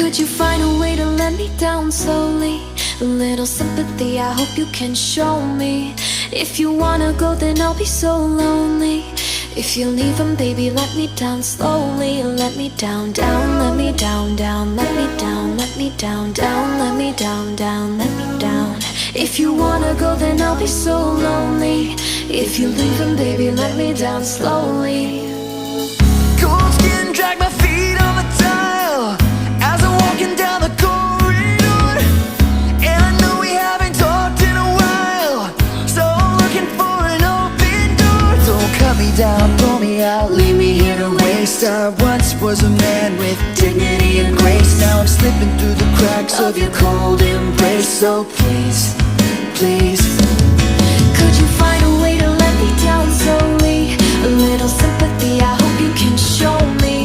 Could you find a way to let me down slowly? A little sympathy, I hope you can show me. If you wanna go, then I'll be so lonely. If you're leaving, baby, let me down slowly. Let me down, down, let me down, down, let me down, let me down, down, let me down, down, let me down. If you wanna go, then I'll be so lonely. If you're leaving, baby, let me down slowly. Cold skin, drag my feet on the tile as I'm walking down the corridor. And I know we haven't talked in a while, so I'm looking for an open door. Don't cut me down, pull me out, leave me here to waste. I once was a man with dignity and grace. Now I'm slipping through the cracks of your cold embrace. So please, please, could you find